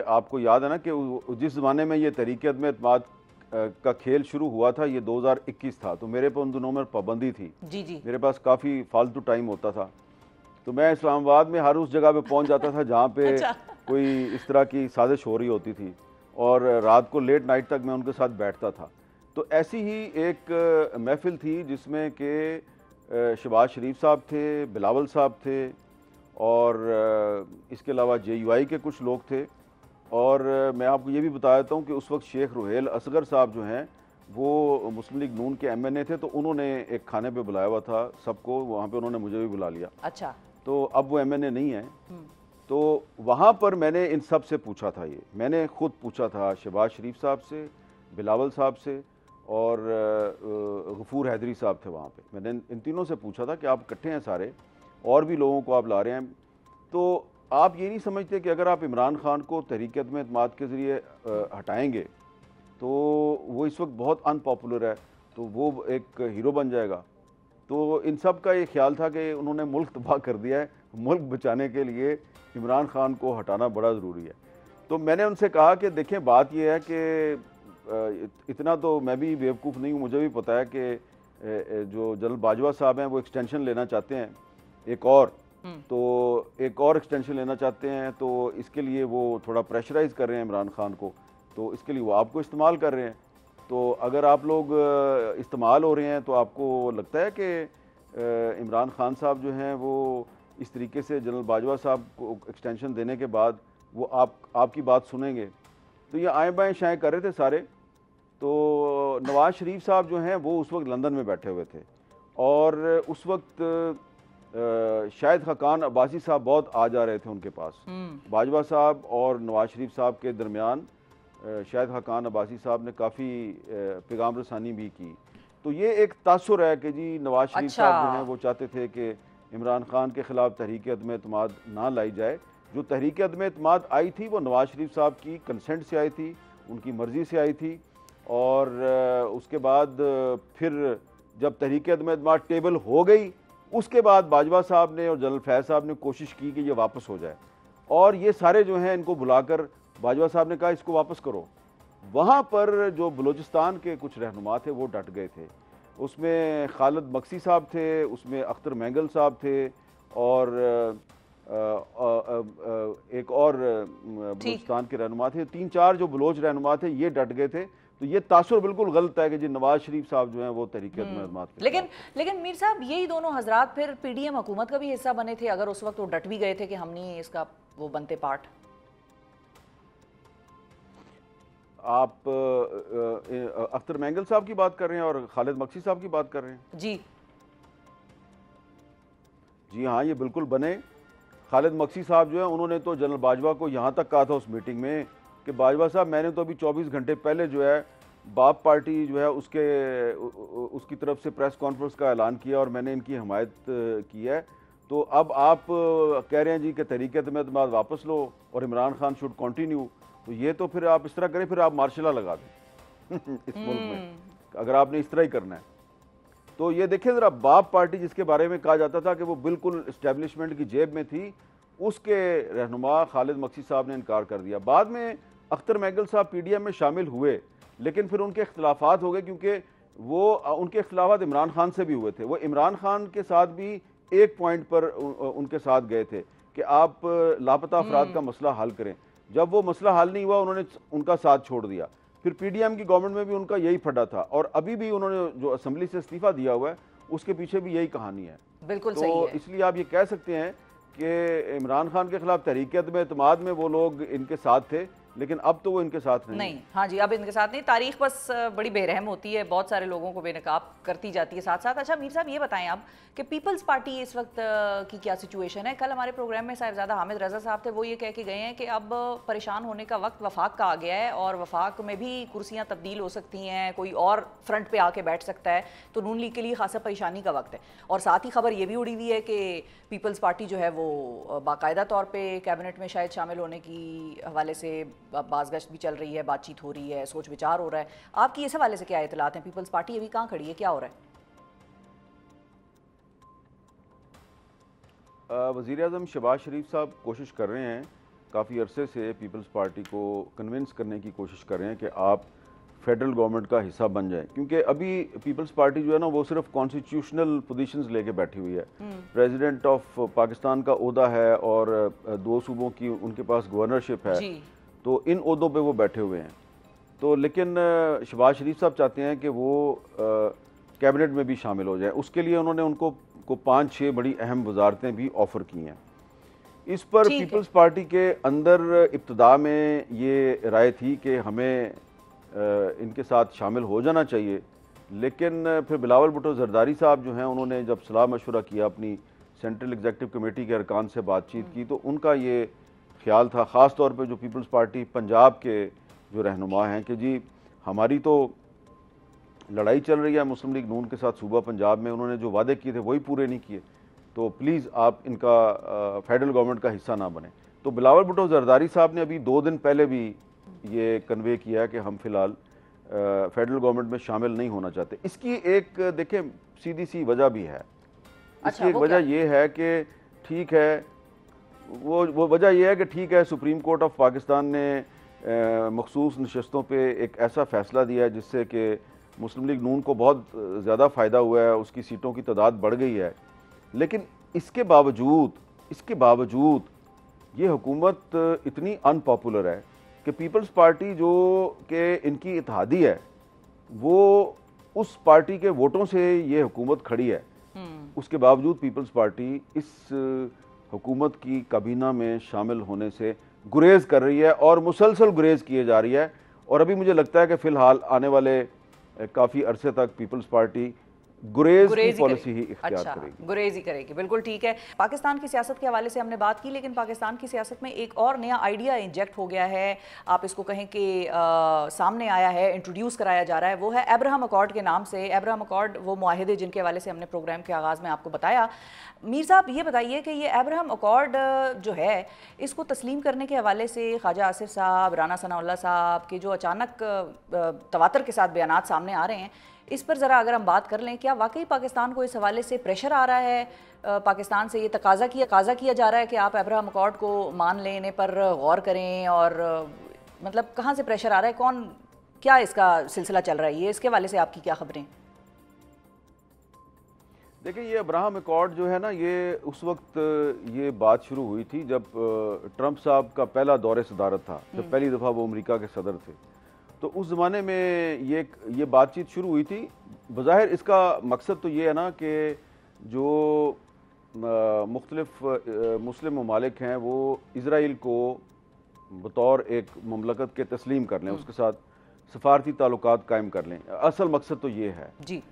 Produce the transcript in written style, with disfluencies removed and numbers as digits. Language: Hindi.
आपको याद है ना कि जिस ज़माने में ये तहरीक में एतमाद का खेल शुरू हुआ था, ये 2021 था, तो मेरे पे उन दिनों में पाबंदी थी। जी जी। मेरे पास काफ़ी फालतू टाइम होता था, तो मैं इस्लामाबाद में हर उस जगह पे पहुंच जाता था जहाँ पे अच्छा। कोई इस तरह की साजिश हो रही होती थी, और रात को लेट नाइट तक मैं उनके साथ बैठता था। तो ऐसी ही एक महफिल थी जिसमें कि शहबाज शरीफ साहब थे, बिलावल साहब थे, और इसके अलावा JUI के कुछ लोग थे। और मैं आपको ये भी बता देता हूँ कि उस वक्त शेख रुहेल असगर साहब जो हैं वो मुस्लिम लीग नून के MNA थे, तो उन्होंने एक खाने पे बुलाया हुआ था सबको, वहाँ पे उन्होंने मुझे भी बुला लिया। अच्छा। तो अब वो MNA नहीं है। तो वहाँ पर मैंने इन सब से पूछा था, ये मैंने खुद पूछा था शहबाज शरीफ साहब से, बिलावल साहब से, और गफूर हैदरी साहब थे वहाँ पे। मैंने इन तीनों से पूछा था कि आप इकट्ठे हैं सारे, और भी लोगों को आप ला रहे हैं, तो आप ये नहीं समझते कि अगर आप इमरान खान को तहरीक में एतमाद के ज़रिए हटाएंगे तो वो इस वक्त बहुत अनपॉपुलर है, तो वो एक हीरो बन जाएगा। तो इन सब का ये ख्याल था कि उन्होंने मुल्क तबाह कर दिया है, मुल्क बचाने के लिए इमरान खान को हटाना बड़ा ज़रूरी है। तो मैंने उनसे कहा कि देखें, बात ये है कि इतना तो मैं भी बेवकूफ़ नहीं हूँ, मुझे भी पता है कि जो जनरल बाजवा साहब हैं वो एक्सटेंशन लेना चाहते हैं एक और, तो एक और एक्सटेंशन लेना चाहते हैं, तो इसके लिए वो थोड़ा प्रेशराइज कर रहे हैं इमरान खान को, तो इसके लिए वो आपको इस्तेमाल कर रहे हैं। तो अगर आप लोग इस्तेमाल हो रहे हैं तो आपको लगता है कि इमरान खान साहब जो हैं वो इस तरीके से जनरल बाजवा साहब को एक्सटेंशन देने के बाद वो आपकी बात सुनेंगे? तो ये आए बाएँ शाएँ कर रहे थे सारे। तो नवाज शरीफ साहब जो हैं वो उस वक्त लंदन में बैठे हुए थे, और उस वक्त शाहिद खाकान अब्बासी साहब बहुत आ जा रहे थे उनके पास। बाजवा साहब और नवाज शरीफ साहब के दरमियान शाहिद खाकान अब्बासी साहब ने काफ़ी पैगाम रसानी भी की। तो ये एक तासुर है कि जी नवाज शरीफ साहब जो हैं वो चाहते थे कि इमरान खान के ख़िलाफ़ तहरीक अदम एतमाद ना लाई जाए। जो तहरीक अदम एतमाद आई थी वो नवाज शरीफ साहब की कंसेंट से आई थी, उनकी मर्ज़ी से आई थी, और उसके बाद फिर जब तहरीक अदम एतमाद टेबल हो गई, उसके बाद बाजवा साहब ने और जनरल फैज़ साहब ने कोशिश की कि ये वापस हो जाए, और ये सारे जो हैं इनको बुलाकर बाजवा साहब ने कहा इसको वापस करो। वहाँ पर जो बलूचिस्तान के कुछ रहनुमा थे वो डट गए थे, उसमें खालिद मक्सी साहब थे, उसमें अख्तर मैंगल साहब थे, और एक और बलूचिस्तान के रहनुमा थे। 3-4 जो बलोच रहनुमा थे ये डट गए थे। तो ये तासुर बिल्कुल गलत है कि जी नवाज शरीफ साहब जो हैं वो तहरीक एतमाद के। लेकिन मीर साहब यही दोनों हजरात फिर PDM हुकूमत का भी हिस्सा बने थे, अगर उस वक्त वो डट भी गए थे कि हम नहीं इसका वो बनते पार्ट। आप अख्तर मैंगल साहब की बात कर रहे हैं और खालिद मक्सी साहब की बात कर रहे हैं? जी जी हाँ, ये बिल्कुल बने। खालिद मक्सी साहब जो है उन्होंने तो जनरल बाजवा को यहाँ तक कहा था उस मीटिंग में कि बाजवा साहब मैंने तो अभी 24 घंटे पहले जो है बाप पार्टी जो है उसकी तरफ से प्रेस कॉन्फ्रेंस का ऐलान किया और मैंने इनकी हमायत की है। तो अब आप कह रहे हैं जी कि तहरीक एतमाद वापस लो और इमरान खान शुड कंटिन्यू, तो ये तो फिर आप इस तरह करें, फिर आप मार्शल लॉ लगा दें इस मुल्क में, अगर आपने इस तरह ही करना है। तो ये देखिए ज़रा, बाप पार्टी जिसके बारे में कहा जाता था कि वो बिल्कुल इस्टेब्लिशमेंट की जेब में थी, उसके रहनुमा खालिद मक्सी साहब ने इनकार कर दिया। बाद में अख्तर मैंगल साहब PDM में शामिल हुए, लेकिन फिर उनके इख्तलाफात हो गए, क्योंकि वो उनके इख्तलाफात इमरान खान से भी हुए थे। वो इमरान खान के साथ भी एक पॉइंट पर उनके साथ गए थे कि आप लापता अफराद का मसला हल करें। जब वो मसला हल नहीं हुआ उन्होंने उनका साथ छोड़ दिया। फिर PDM की गवर्नमेंट में भी उनका यही फटा था, और अभी भी उन्होंने जो असेंबली से इस्तीफा दिया हुआ है उसके पीछे भी यही कहानी है। बिल्कुल तो सही है। इसलिए आप ये कह सकते हैं कि इमरान खान के खिलाफ तहरीक एतमाद में वो लोग इनके साथ थे, लेकिन अब तो वो इनके साथ नहीं। हाँ जी, अब इनके साथ नहीं। तारीख बस बड़ी बेरहम होती है, बहुत सारे लोगों को बेनकाब करती जाती है साथ साथ। अच्छा मीर साहब ये बताएं आप कि पीपल्स पार्टी इस वक्त की क्या सिचुएशन है? कल हमारे प्रोग्राम में साहिबजादा हामिद रजा साहब थे, वो ये कह के गए हैं कि अब परेशान होने का वक्त वफाक का आ गया है और वफाक में भी कुर्सियाँ तब्दील हो सकती हैं, कोई और फ्रंट पे आके बैठ सकता है, तो नून लीग के लिए खासा परेशानी का वक्त है। और साथ ही खबर ये भी उड़ी हुई है कि पीपल्स पार्टी जो है वो बाकायदा तौर पर कैबिनेट में शायद शामिल होने की हवाले से बाज़गश्त भी चल रही है, बातचीत हो रही है, सोच विचार हो रहा है। आपकी इस हवाले से क्या इतलात हैं? पीपल्स पार्टी अभी कहाँ खड़ी है, क्या हो रहा है? वज़ीर आज़म शहबाज शरीफ साहब कोशिश कर रहे हैं काफ़ी अरसे से पीपल्स पार्टी को कन्विंस करने की कोशिश कर रहे हैं कि आप फेडरल गवर्नमेंट का हिस्सा बन जाएं, क्योंकि अभी पीपल्स पार्टी जो है ना वो सिर्फ कॉन्स्टिट्यूशनल पोजीशंस लेके बैठी हुई है। प्रेसिडेंट ऑफ पाकिस्तान का ओहदा है और 2 सूबों की उनके पास गवर्नरशिप है, तो इन ओहदों पे वो बैठे हुए हैं। तो लेकिन शहबाज शरीफ साहब चाहते हैं कि वो कैबिनेट में भी शामिल हो जाए। उसके लिए उन्होंने उनको 5-6 बड़ी अहम वजारतें भी ऑफर की हैं। इस पर पीपल्स पार्टी के अंदर इब्तदा में ये राय थी कि हमें इनके साथ शामिल हो जाना चाहिए, लेकिन फिर बिलावल भुट्टो जरदारी साहब जो हैं उन्होंने जब सलाह मशवरा किया, अपनी सेंट्रल एग्जीक्यूटिव कमेटी के अरकान से बातचीत की, तो उनका ये ख्याल था, ख़ास तौर पे जो पीपल्स पार्टी पंजाब के जो रहनुमा हैं, कि जी हमारी तो लड़ाई चल रही है मुस्लिम लीग नून के साथ सूबा पंजाब में, उन्होंने जो वादे किए थे वही पूरे नहीं किए, तो प्लीज़ आप इनका फेडरल गवर्नमेंट का हिस्सा ना बने। तो बिलावल भुट्टो जरदारी साहब ने अभी 2 दिन पहले भी ये कन्वे किया है कि हम फिलहाल फेडरल गवर्नमेंट में शामिल नहीं होना चाहते। इसकी एक देखें सीधी सी वजह भी है। इसकी एक वजह ये है कि ठीक है, वो वजह यह है कि ठीक है, सुप्रीम कोर्ट ऑफ पाकिस्तान ने मखसूस नशस्तों पे एक ऐसा फैसला दिया है जिससे कि मुस्लिम लीग नून को बहुत ज़्यादा फ़ायदा हुआ है, उसकी सीटों की तादाद बढ़ गई है। लेकिन इसके बावजूद ये हुकूमत इतनी अनपॉपुलर है कि पीपल्स पार्टी जो कि इनकी इत्तेहादी है, वो उस पार्टी के वोटों से ये हुकूमत खड़ी है। उसके बावजूद पीपल्स पार्टी इस हुकूमत की काबीना में शामिल होने से गुरेज कर रही है और मुसलसल गुरेज किए जा रही है। और अभी मुझे लगता है कि फ़िलहाल आने वाले काफ़ी अरसे तक पीपल्स पार्टी गुरेज की पॉलिसी ही इख्तियार करेगी। गुरेज ही करेगी, बिल्कुल ठीक है। पाकिस्तान की सियासत के हवाले से हमने बात की, लेकिन पाकिस्तान की सियासत में एक और नया आइडिया इंजेक्ट हो गया है, आप इसको कहें कि सामने आया है, इंट्रोड्यूस कराया जा रहा है, वो है अब्राहम अकॉर्ड के नाम से। अब्राहम अकॉर्ड वो मुआहिदे जिनके हवाले से हमने प्रोग्राम के आगाज़ में आपको बताया। मीर साहब ये बताइए कि ये अब्राहम अकॉर्ड जो है, इसको तस्लीम करने के हवाले से ख्वाजा आसिफ साहब, राना सनाउल्लाह साहब के जो अचानक तवातर के साथ बयानात सामने आ रहे हैं, इस पर ज़रा अगर हम बात कर लें, क्या वाकई पाकिस्तान को इस हवाले से प्रेशर आ रहा है? पाकिस्तान से ये तकाजा किया जा रहा है कि आप अब्राहम अकॉर्ड को मान लेने पर गौर करें, और मतलब कहाँ से प्रेशर आ रहा है, क्या इसका सिलसिला चल रहा है, ये इसके हवाले से आपकी क्या खबरें? देखिए, ये अब्राहम अकॉर्ड जो है ना, ये उस वक्त ये बात शुरू हुई थी जब ट्रंप साहब का पहला दौरे सदारत था, जब पहली दफ़ा वो अमेरिका के सदर थे। तो उस ज़माने में ये बातचीत शुरू हुई थी। बज़ाहिर इसका मकसद तो ये है ना कि जो मुख्तलिफ मुस्लिम ममालिक हैं वो इज़राइल को बतौर एक मुमलकत के तस्लीम कर लें, उसके साथ सफारती ताल्लुकात कायम कर लें। असल मकसद तो ये है जी।